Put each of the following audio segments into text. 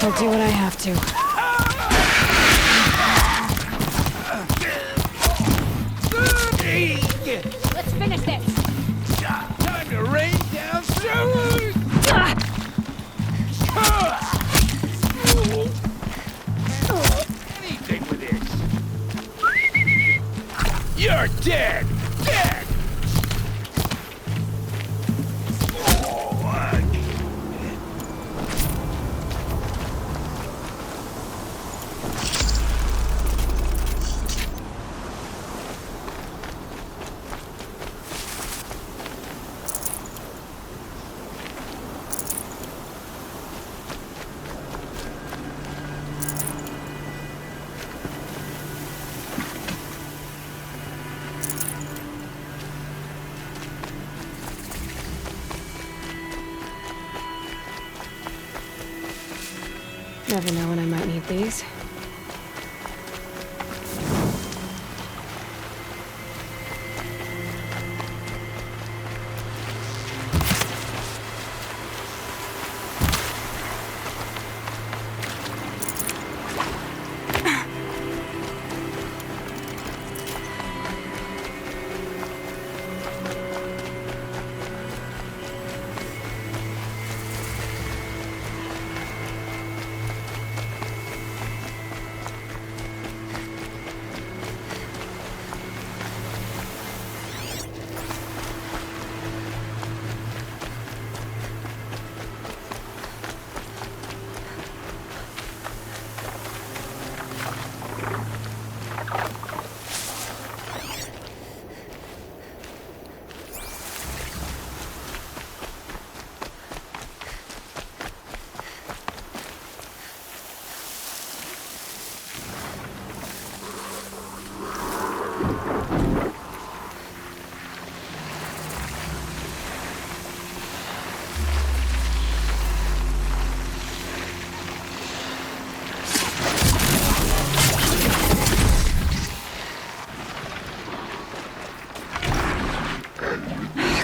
I'll do what I have to. Let's finish this! Time to rain down showers! Anything with this. You're dead! Dead! Never know when I might need these.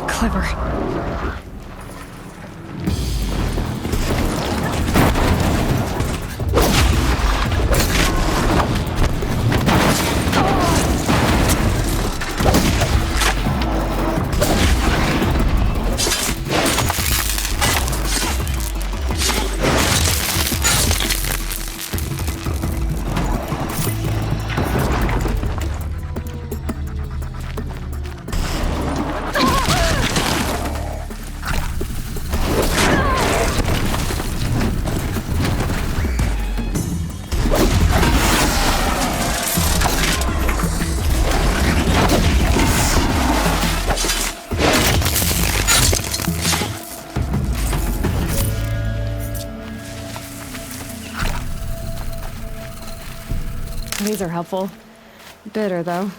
Clever. These are helpful. Bitter, though.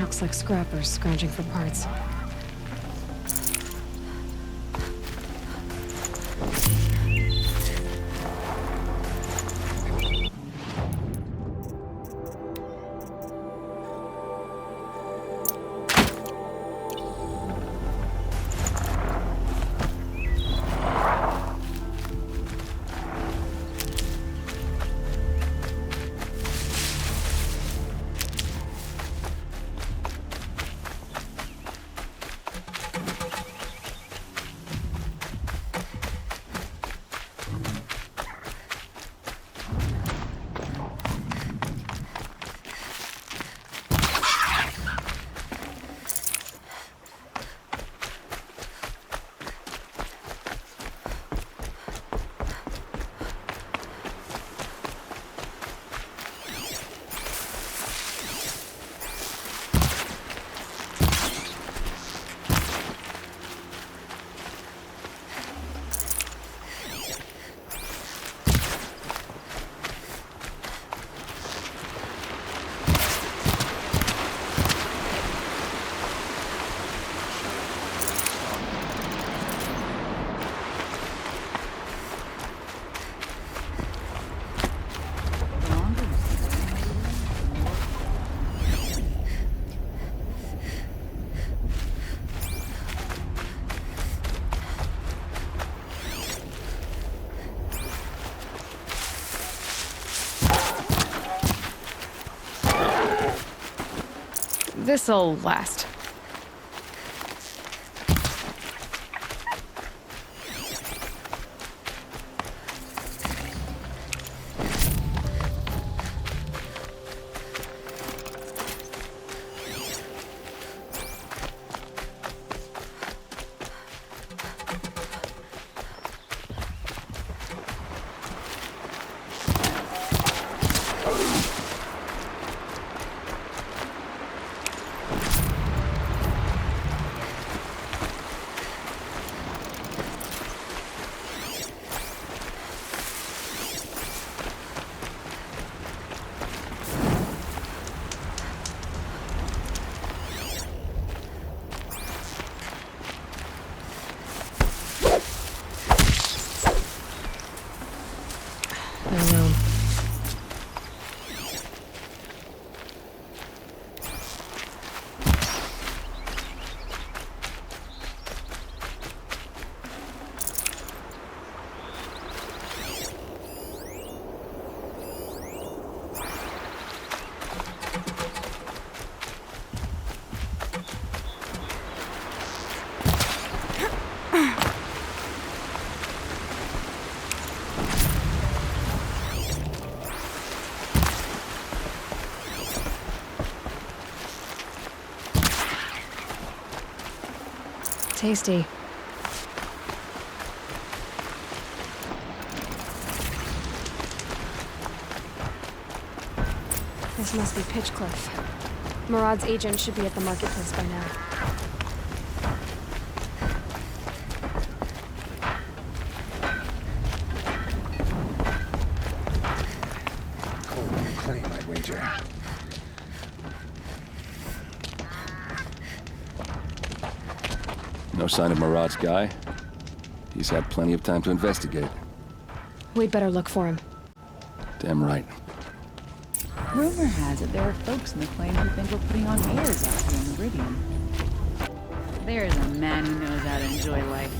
Looks like scrappers scrounging for parts. This'll last. Tasty. This must be Pitchcliff. Murad's agent should be at the marketplace by now. Cold claim, I'd wager. No sign of Murad's guy. He's had plenty of time to investigate. We'd better look for him. Damn right. Rumor has it there are folks in the claim who think we're putting on airs out here on Meridian. There's a man who knows how to enjoy life.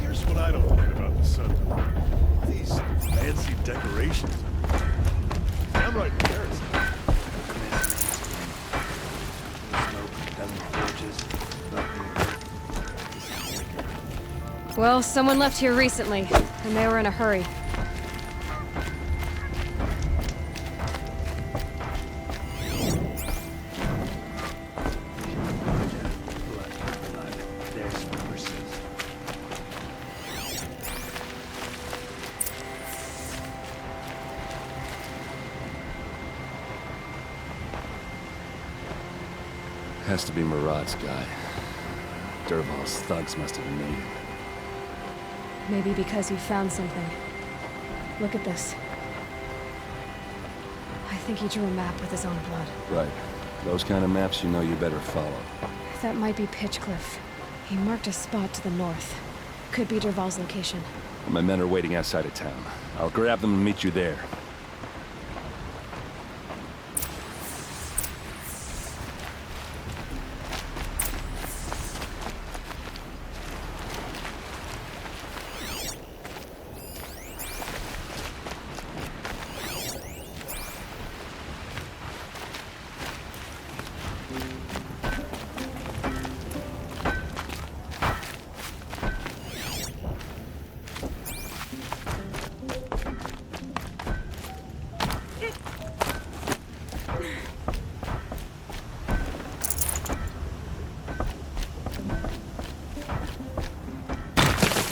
Here's what I don't like about the sun. These fancy decorations. I'm right in Paris. Well, someone left here recently, and they were in a hurry. Has to be Murad's guy. Dervahl's thugs must have made him. Maybe because you found something. Look at this. I think he drew a map with his own blood. Right. Those kind of maps you know you better follow. That might be Pitchcliff. He marked a spot to the north. Could be Derval's location. My men are waiting outside of town. I'll grab them and meet you there.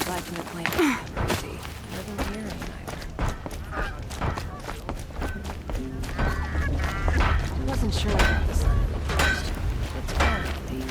Life in the plane is crazy. Never hear it either. Wasn't sure about this. It's empty.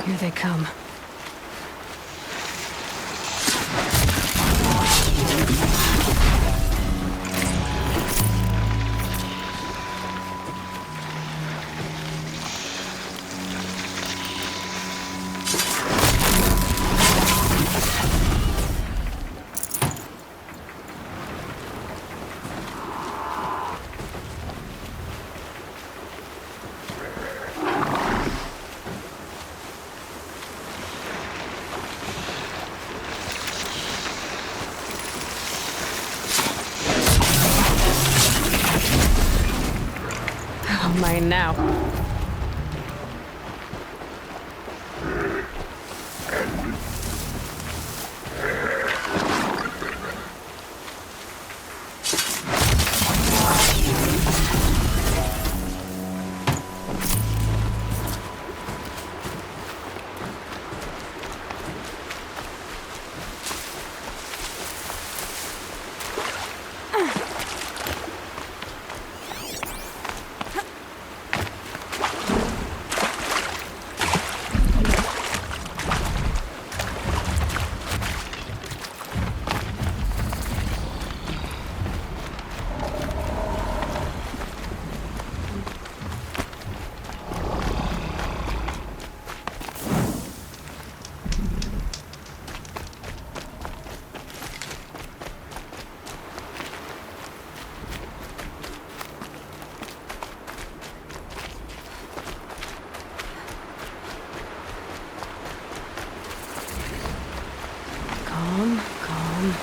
Here they come. Mine now. Calm, calm.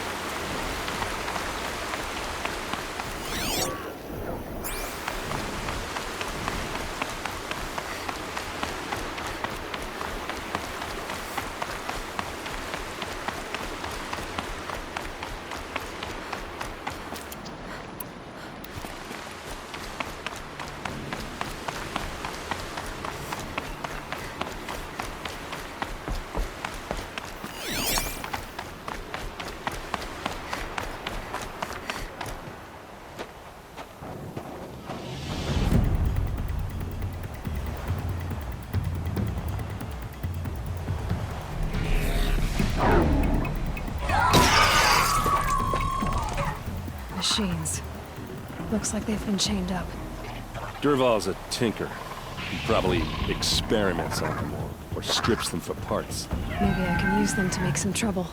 Machines. Looks like they've been chained up. Derval's a tinker. He probably experiments on them or strips them for parts. Maybe I can use them to make some trouble.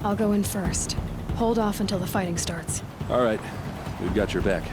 I'll go in first. Hold off until the fighting starts. All right, we've got your back.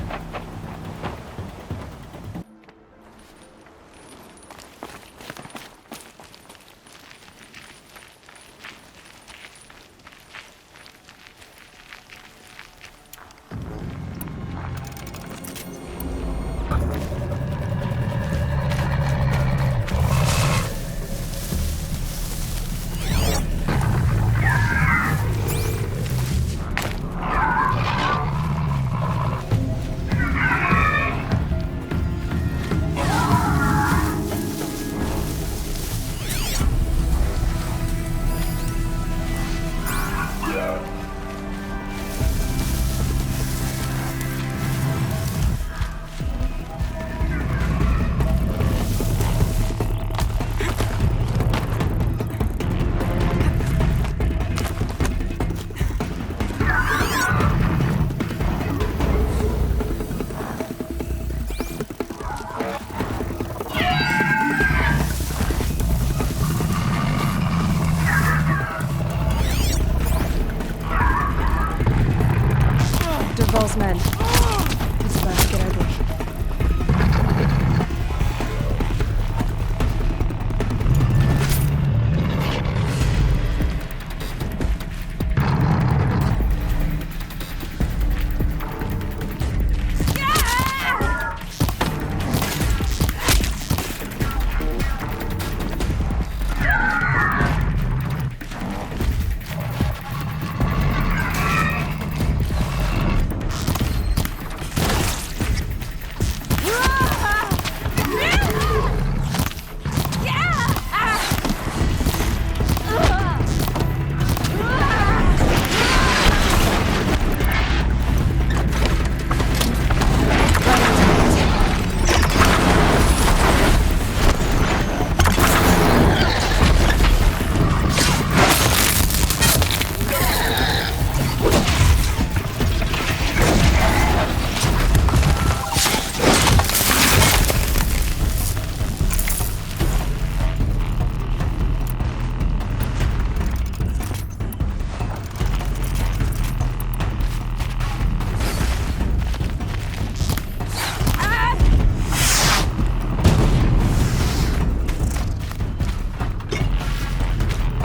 Dervahl's men. It's about to get ugly.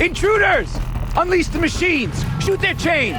Intruders! Unleash the machines! Shoot their chains!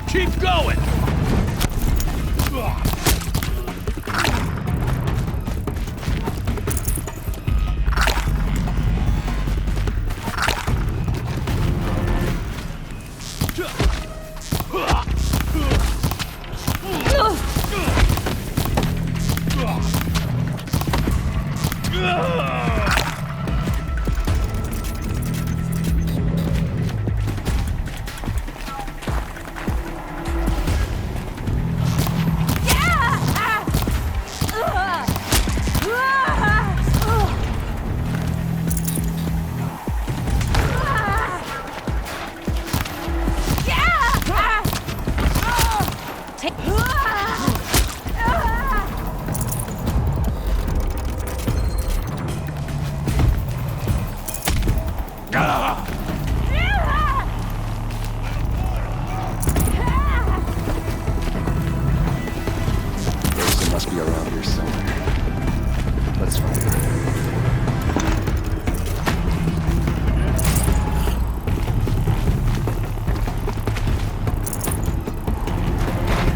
Keep going! It must be around here somewhere. Let's find it.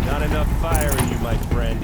Not enough fire in you, my friend.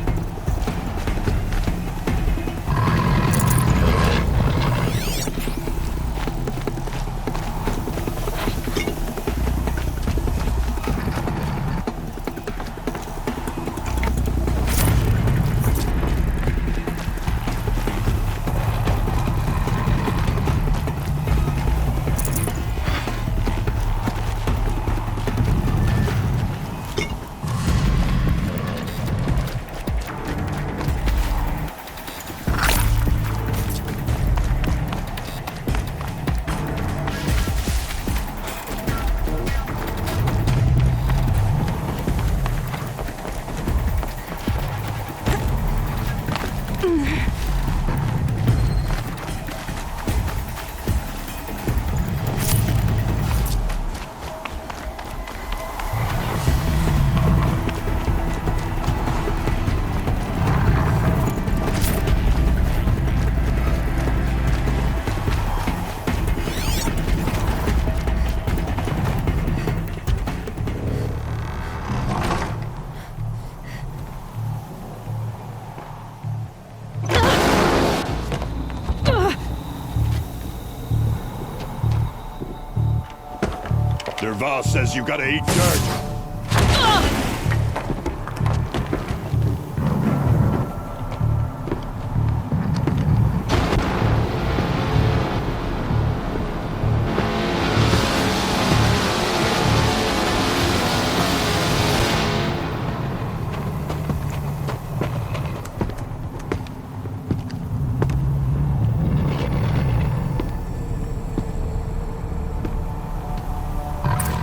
Derval says you gotta eat dirt.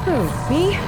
Who, me?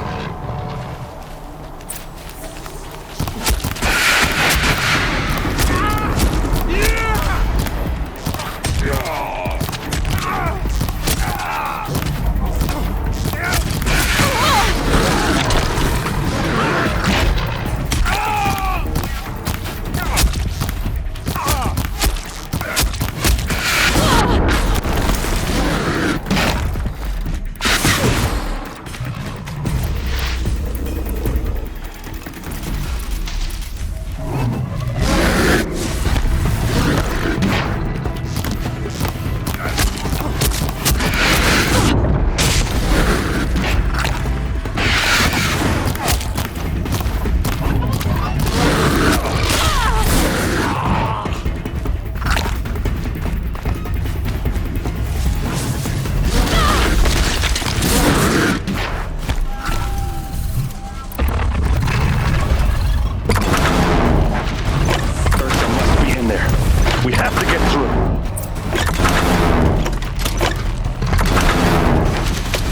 We have to get through.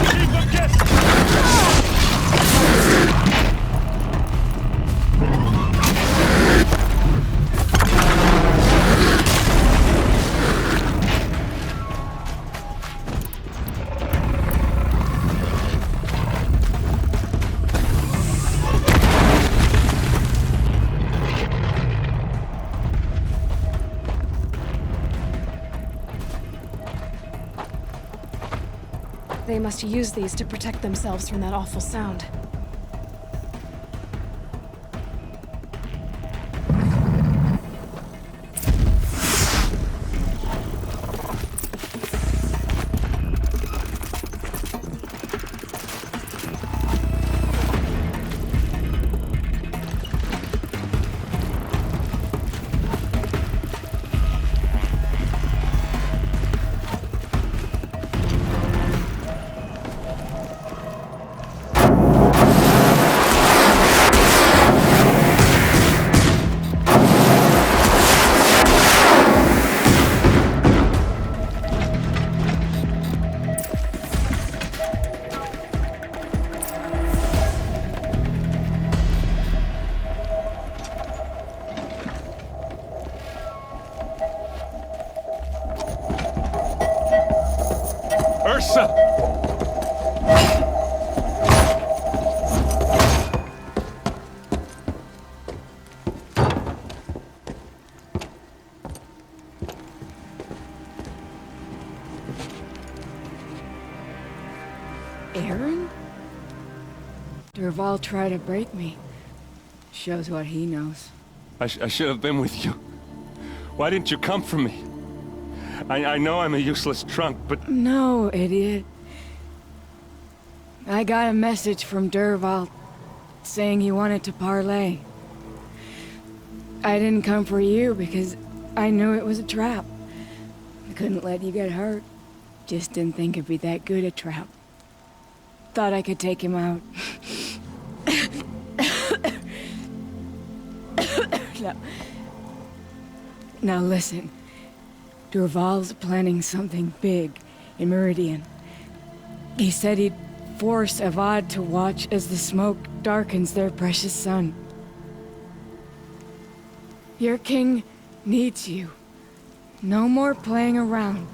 Keep them guessing. They must use these to protect themselves from that awful sound. Ursa! Aaron? Derval tried to break me. Shows what he knows. I should have been with you. Why didn't you come for me? I know I'm a useless trunk, but... No, idiot. I got a message from Derval saying he wanted to parlay. I didn't come for you because I knew it was a trap. I couldn't let you get hurt. Just didn't think it'd be that good a trap. Thought I could take him out. Now listen. Derval's planning something big in Meridian. He said he'd force Avad to watch as the smoke darkens their precious sun. Your king needs you. No more playing around.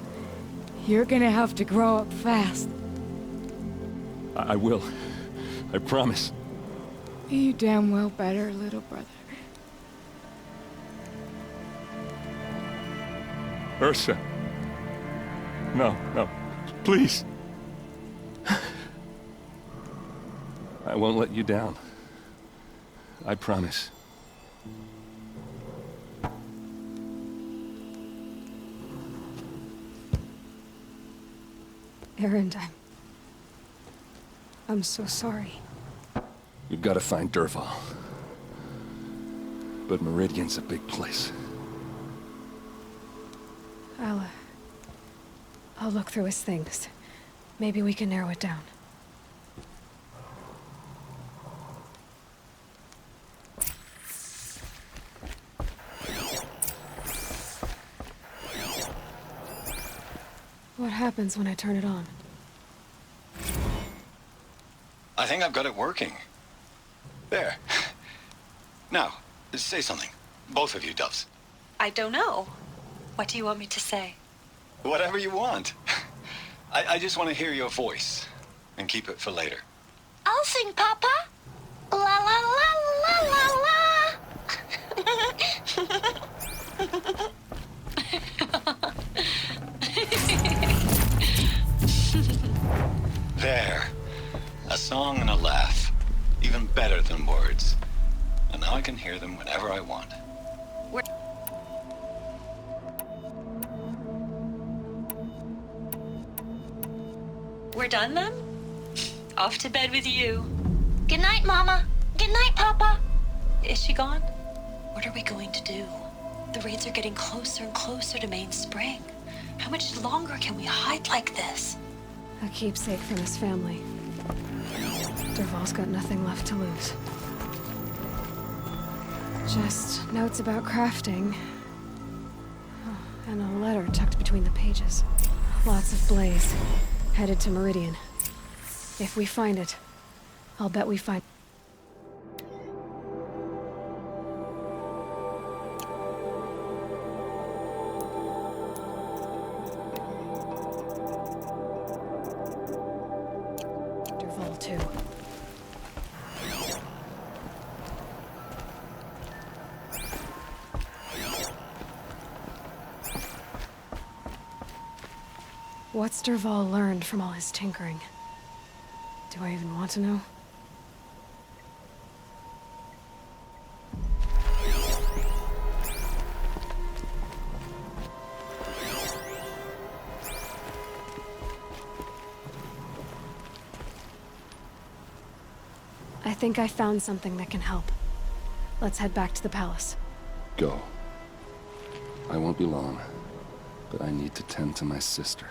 You're gonna have to grow up fast. I will. I promise. You damn well better, little brother. Ursa. No, no. Please. I won't let you down. I promise. Aaron, I'm so sorry. You've got to find Derval. But Meridian's a big place. I'll look through his things. Maybe we can narrow it down. What happens when I turn it on? I think I've got it working. There. Now, say something. Both of you, Doves. I don't know. What do you want me to say? Whatever you want. I just want to hear your voice. And keep it for later. I'll sing, Papa. La la la la la la. There. A song and a laugh. Even better than words. And now I can hear them whenever I want. We're done then? Off to bed with you. Good night, Mama. Good night, Papa. Is she gone? What are we going to do? The raids are getting closer and closer to Main Spring. How much longer can we hide like this? A keepsake from his family. Derval's got nothing left to lose. Just notes about crafting. Oh, and a letter tucked between the pages. Lots of blaze. Headed to Meridian. If we find it, I'll bet we find... Derval, too. What's Derval learned from all his tinkering? Do I even want to know? I think I found something that can help. Let's head back to the palace. Go. I won't be long, but I need to tend to my sister.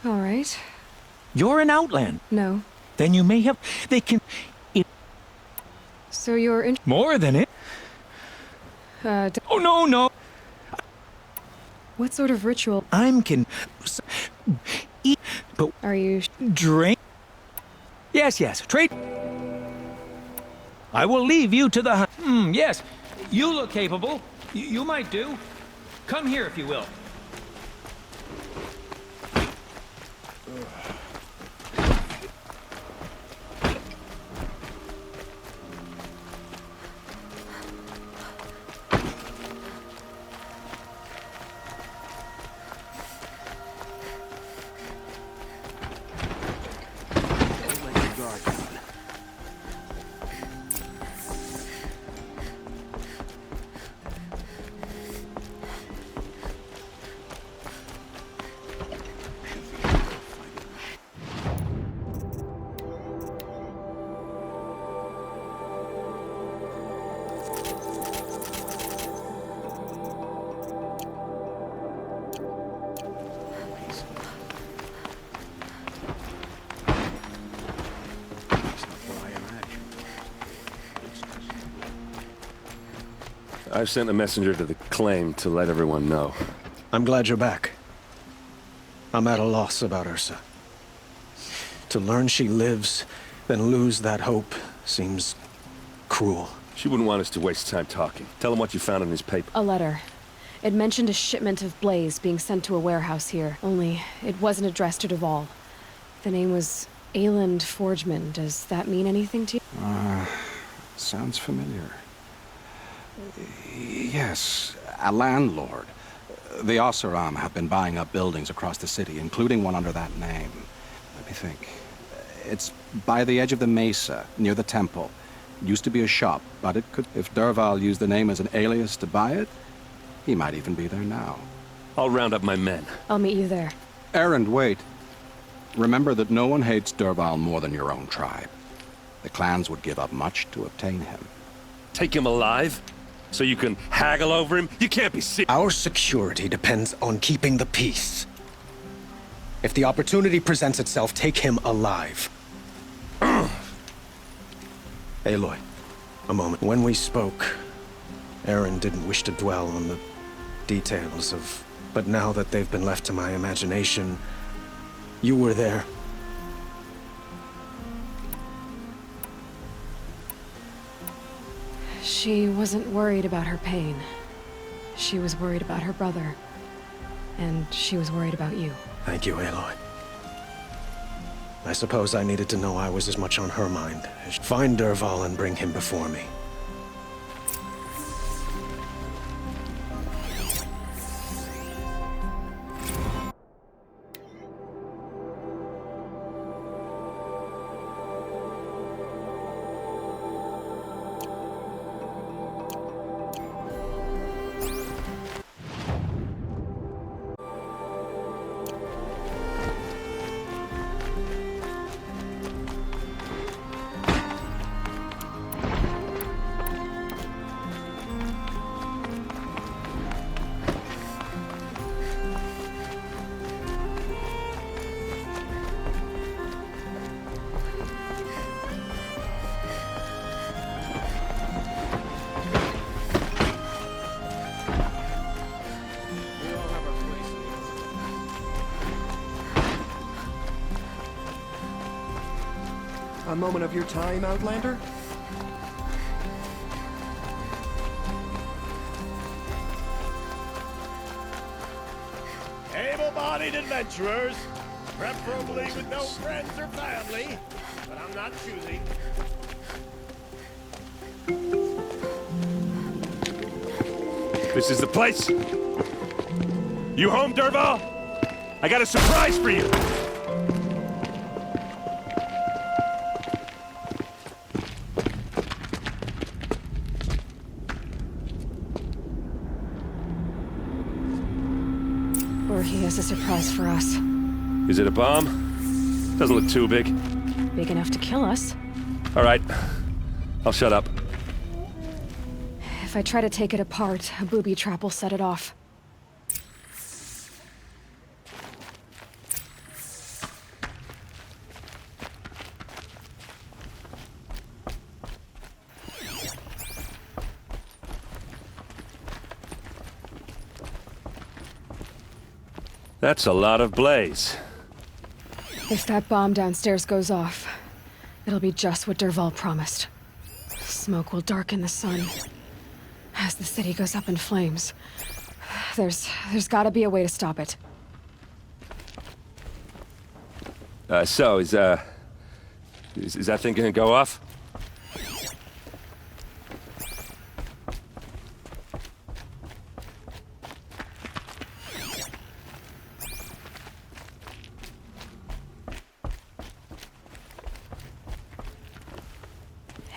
All right. You're an outland. No. Then you may have... They can... So you're in... More than it. d- Oh, no, no. what sort of ritual I'm eat, but are you... drink. Yes, yes. Trade. I will leave you to the... yes. You look capable. You might do. Come here, if you will. I've sent a messenger to the claim to let everyone know. I'm glad you're back. I'm at a loss about Ursa. To learn she lives, then lose that hope, seems cruel. She wouldn't want us to waste time talking. Tell him what you found in his paper. A letter. It mentioned a shipment of blaze being sent to a warehouse here, only it wasn't addressed to Duval. The name was Ayland Forgeman. Does that mean anything to you? Sounds familiar. Yes, a landlord. The Oseram have been buying up buildings across the city, including one under that name. Let me think. It's by the edge of the mesa, near the temple. Used to be a shop, but it could... If Derval used the name as an alias to buy it, he might even be there now. I'll round up my men. I'll meet you there. Errand, wait. Remember that no one hates Derval more than your own tribe. The clans would give up much to obtain him. Take him alive? So you can haggle over him? You can't be serious. Our security depends on keeping the peace. If the opportunity presents itself, take him alive. Aloy, a moment. When we spoke, Aaron didn't wish to dwell on the details of... But now that they've been left to my imagination, you were there. She wasn't worried about her pain. She was worried about her brother. And she was worried about you. Thank you, Aloy. I suppose I needed to know I was as much on her mind. Find Derval and bring him before me. A moment of your time, Outlander? Able-bodied adventurers, preferably with no friends or family, but I'm not choosy. This is the place. You home, Derval? I got a surprise for you. Or he has a surprise for us. Is it a bomb? Doesn't look too big. Big enough to kill us. All right. I'll shut up. If If I try to take it apart, a booby trap will set it off. That's a lot of blaze. If that bomb downstairs goes off, it'll be just what Dervahl promised. Smoke will darken the sun. As the city goes up in flames, there's gotta be a way to stop it. So is that thing gonna go off?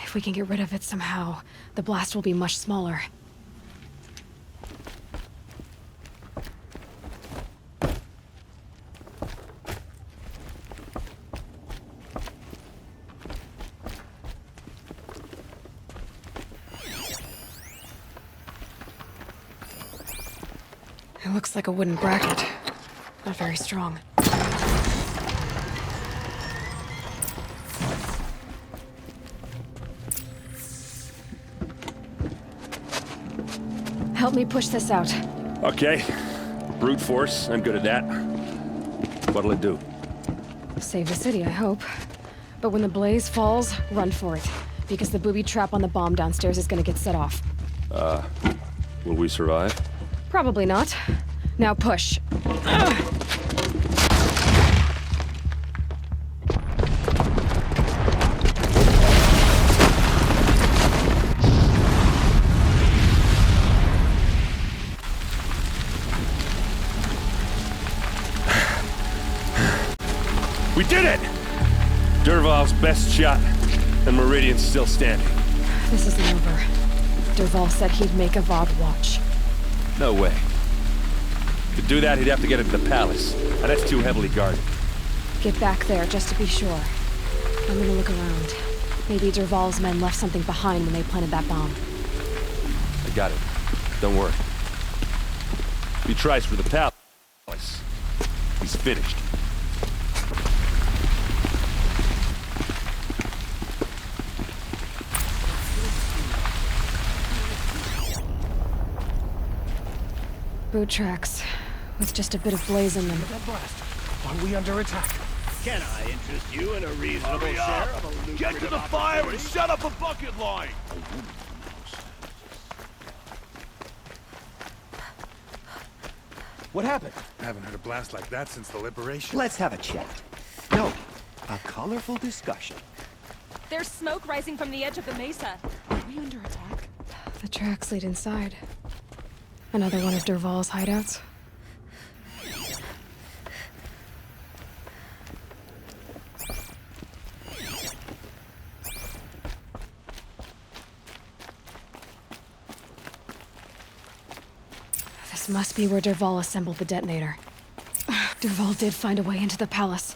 If we can get rid of it somehow, the blast will be much smaller. It looks like a wooden bracket. Not very strong. Help me push this out. Okay. Brute force, I'm good at that. What'll it do? Save the city, I hope. But when the blaze falls, run for it. Because the booby trap on the bomb downstairs is gonna get set off. Will we survive? Probably not. Now push. We did it! Dervahl's best shot, and Meridian's still standing. This isn't over. Dervahl said he'd make a VOD watch. No way. To do that, he'd have to get into the palace, and that's too heavily guarded. Get back there, just to be sure. I'm gonna look around. Maybe Dervahl's men left something behind when they planted that bomb. I got it. Don't worry. If he tries for the palace, he's finished. Boot tracks, with just a bit of blaze in them. Are we under attack? Can I interest you in a reasonable Hurry share up! of a lucrative Get to the fire and opportunity? set up a bucket line! What happened? I haven't heard a blast like that since the liberation. Let's have a chat. No, a colorful discussion. There's smoke rising from the edge of the mesa. Are we under attack? The tracks lead inside. Another one of Dervahl's hideouts. This must be where Dervahl assembled the detonator. Dervahl did find a way into the palace.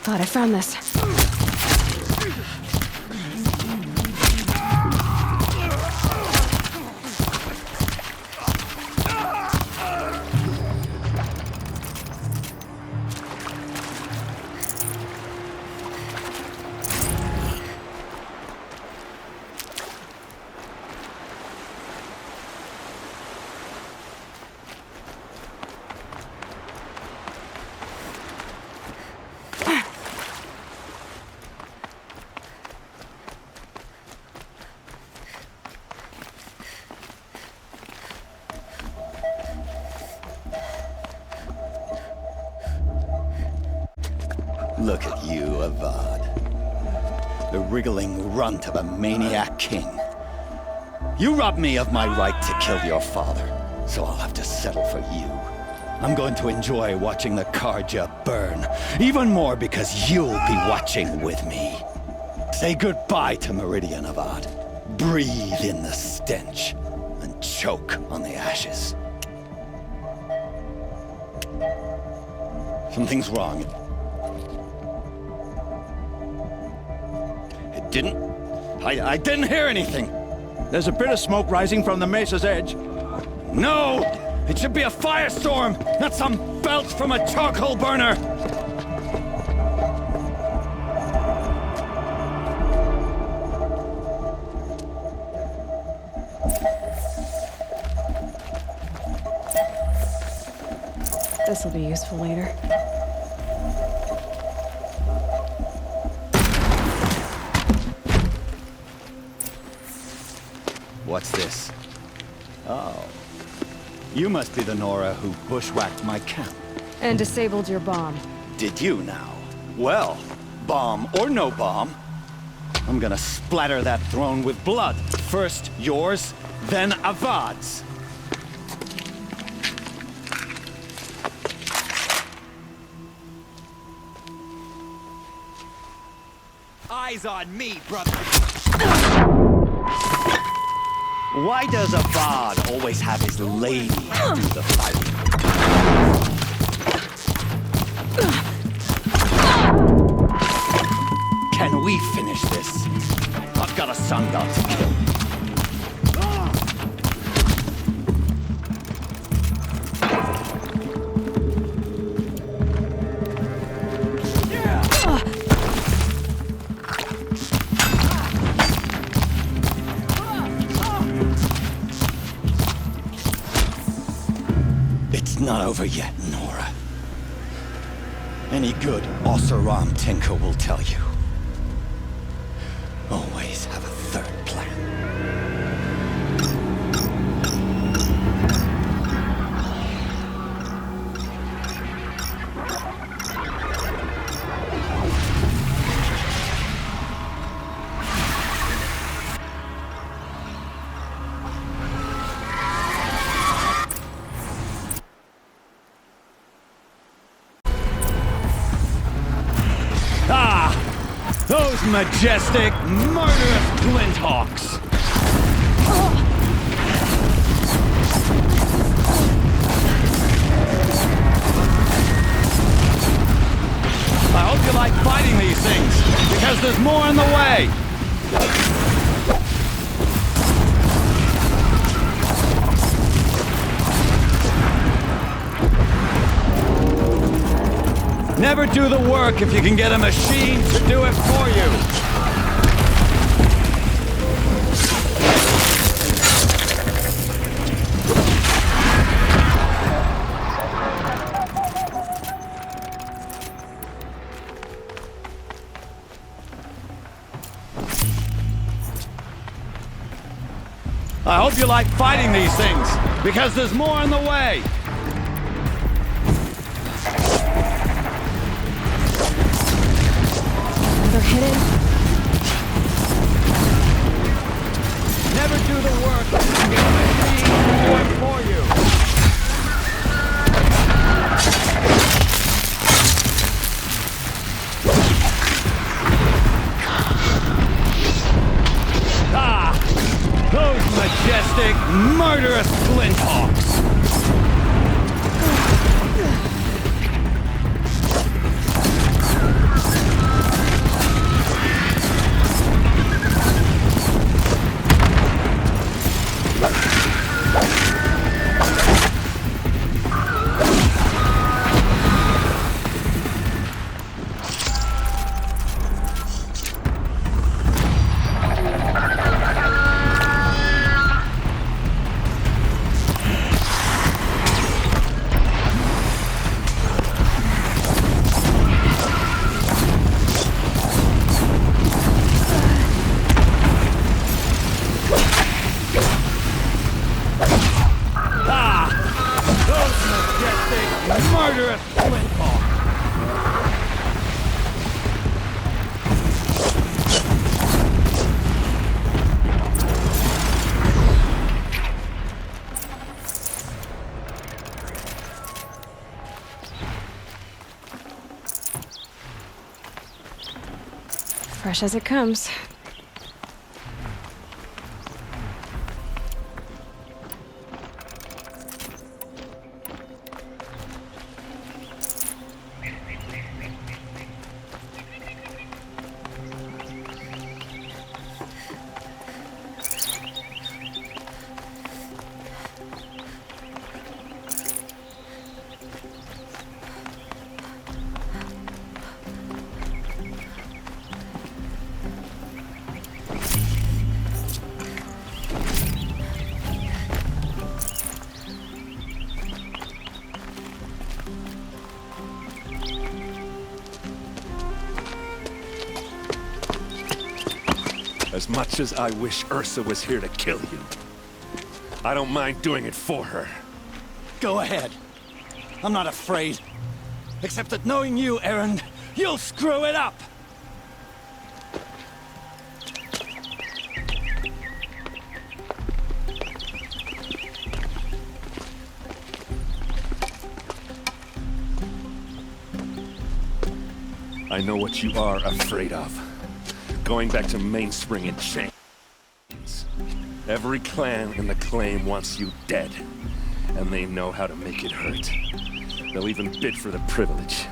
Thought I found this. Look at you, Avad. The wriggling runt of a maniac king. You robbed me of my right to kill your father, so I'll have to settle for you. I'm going to enjoy watching the Karja burn, even more because you'll be watching with me. Say goodbye to Meridian, Avad. Breathe in the stench, and choke on the ashes. Something's wrong. It didn't... I didn't hear anything. There's a bit of smoke rising from the mesa's edge. No! It should be a firestorm, not some belch from a charcoal burner! This'll be useful later. What's this? Oh. You must be the Nora who bushwhacked my camp. And disabled your bomb. Did you now? Well, bomb or no bomb, I'm gonna splatter that throne with blood. First yours, then Avad's. Eyes on me, brother. Why does Avad always have his lady do the fighting? Can we finish this? I've got a sun god to kill. It's not over yet, Nora. Any good Oseram tinker will tell you. Always have a third plan. Those majestic, murderous glinthawks! I hope you like fighting these things, because there's more in the way! Never do the work if you can get a machine to do it for you. I hope you like fighting these things, because there's more in the way. They're hidden. Never do the work and get a machine to do it for you. Those majestic, murderous glinthawks! Fresh as it comes. As much as I wish Ursa was here to kill you, I don't mind doing it for her. Go ahead. I'm not afraid. Except that knowing you, Aaron, you'll screw it up! I know what you are afraid of. Going back to Mainspring in chains. Every clan in the claim wants you dead, and they know how to make it hurt. They'll even bid for the privilege.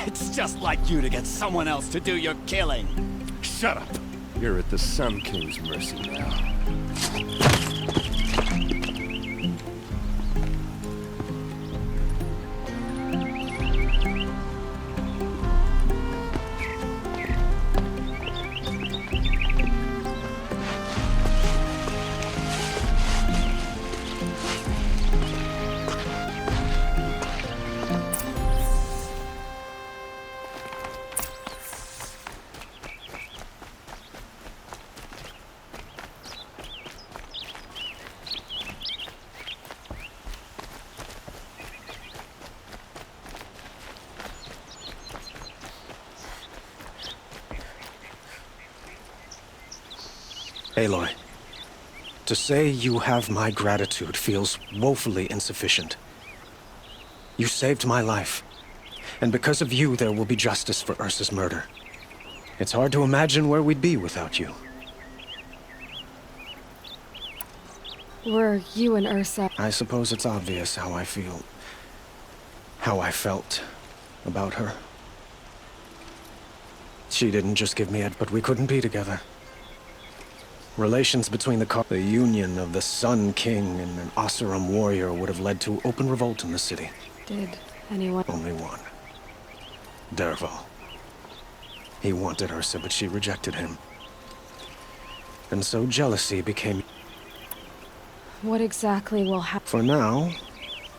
It's just like you to get someone else to do your killing. Shut up! You're at the Sun King's mercy now. Aloy, to say you have my gratitude feels woefully insufficient. You saved my life, and because of you there will be justice for Ursa's murder. It's hard to imagine where we'd be without you. Were you and Ursa... I suppose it's obvious how I feel. How I felt about her. She didn't just give me but we couldn't be together. Relations between the union of the Sun King and an Oseram warrior would have led to open revolt in the city. Did anyone... Only one. Dervahl. He wanted Ursa, but she rejected him. And so jealousy became... What exactly will happen? For now,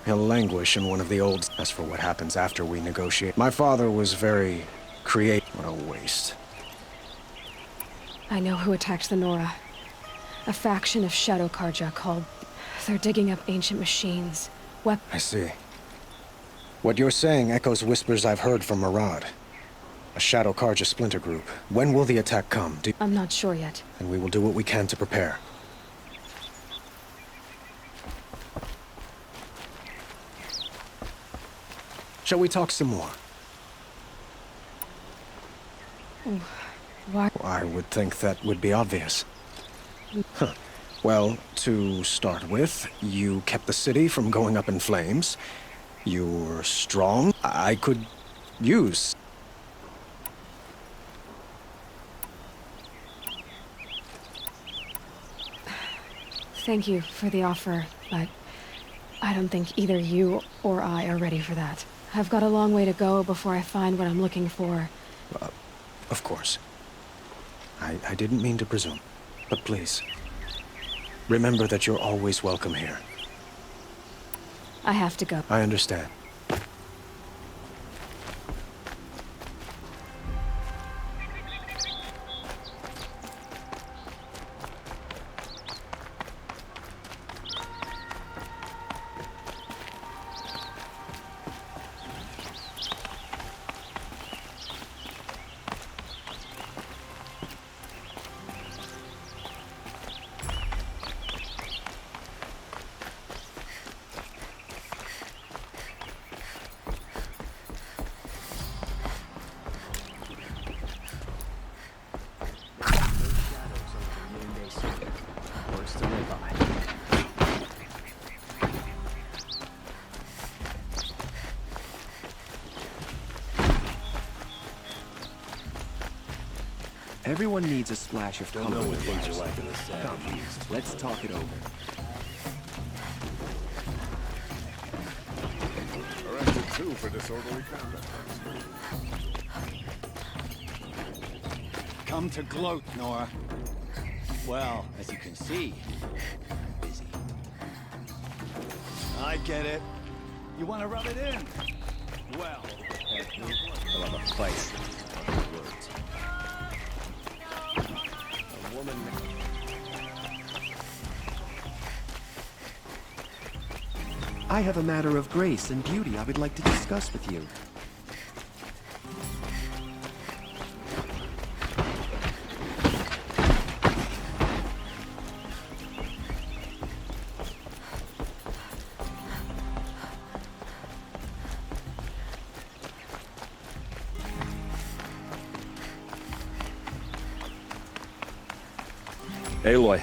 he'll languish in one of the old... As for what happens after we negotiate... My father was very creative. What a waste. I know who attacked the Nora. A faction of Shadow Karja called... They're digging up ancient machines. I see. What you're saying echoes whispers I've heard from Murad. A Shadow Karja splinter group. When will the attack come? I'm not sure yet. And we will do what we can to prepare. Shall we talk some more? Why? I would think that would be obvious. Huh. Well, to start with, you kept the city from going up in flames. You were strong. I could use. Thank you for the offer, but I don't think either you or I are ready for that. I've got a long way to go before I find what I'm looking for. Of course. I didn't mean to presume. But please, remember that you're always welcome here. I have to go. I understand. Everyone needs a splash of Don't color know in what their things are lives. like in the South. Come, let's talk it over. Arrested too for disorderly conduct. Come to gloat, Nora. Well, as you can see, busy. I get it. You want to rub it in? Well, I love a place. Words. A woman. I have a matter of grace and beauty I would like to discuss with you. Aloy,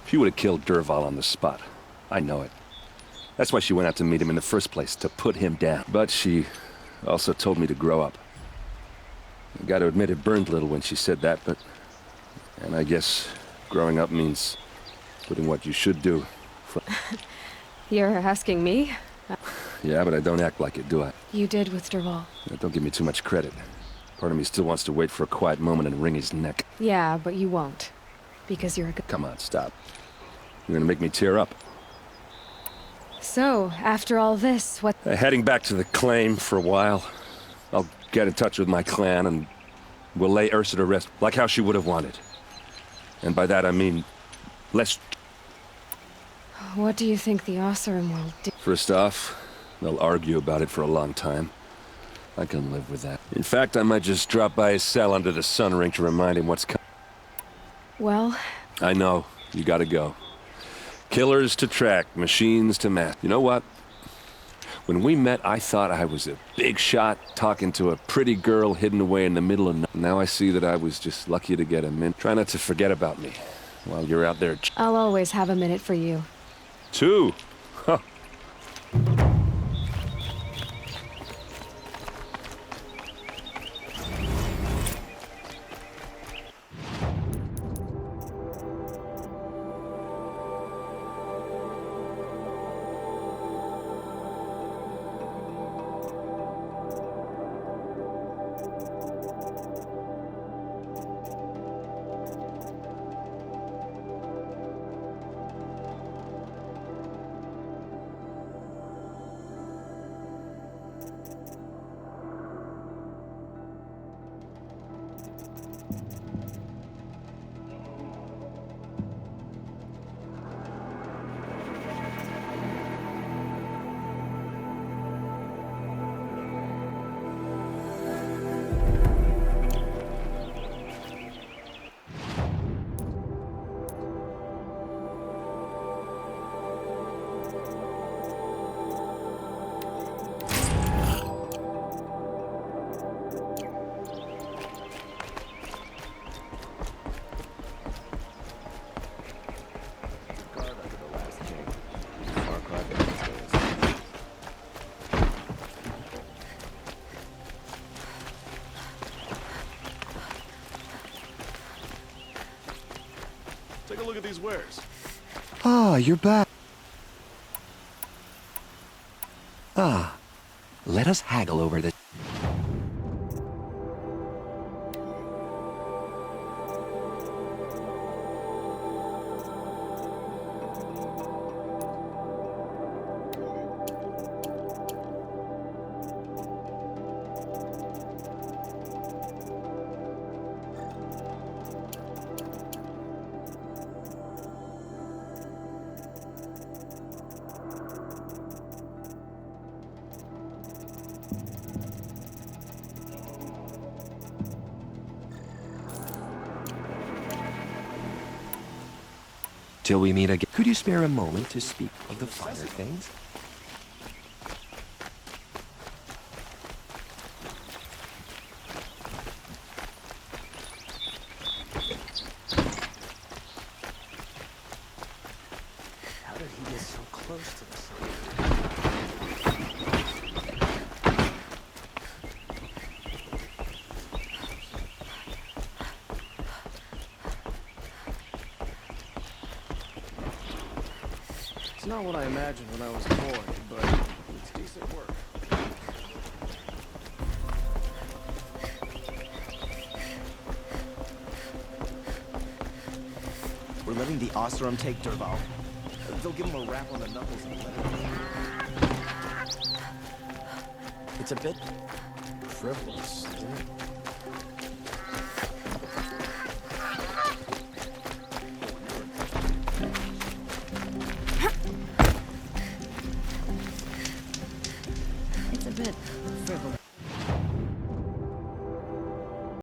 she would have killed Derval on the spot. I know it. That's why she went out to meet him in the first place, to put him down. But she also told me to grow up. I gotta admit it burned a little when she said that, but... And I guess growing up means putting what you should do. You're asking me? Yeah, but I don't act like it, do I? You did with Derval. Don't give me too much credit. Part of me still wants to wait for a quiet moment and wring his neck. Yeah, but you won't. Because you're a good... Come on, stop. You're gonna make me tear up. So, after all this, what... Heading back to the claim for a while. I'll get in touch with my clan and we'll lay Ursa to rest like how she would have wanted. And by that I mean, less... What do you think the Oseram will do? First off, they'll argue about it for a long time. I can live with that. In fact, I might just drop by his cell under the sun ring to remind him what's coming. Well... I know. You gotta go. Killers to track, machines to math. You know what? When we met, I thought I was a big shot talking to a pretty girl hidden away in the middle of nowhere. Now I see that I was just lucky to get a minute. Try not to forget about me while you're out there. I'll always have a minute for you. 2? Huh. Take a look at these wares. Ah, you're back. Ah, let us haggle over this. Till we meet again. Could you spare a moment to speak of the finer things? How did he get so close to the sun? It's not what I imagined when I was a boy, but it's decent work. We're letting the Oseram take Derval. They'll give him a rap on the knuckles and let him... It's a bit frivolous, isn't it?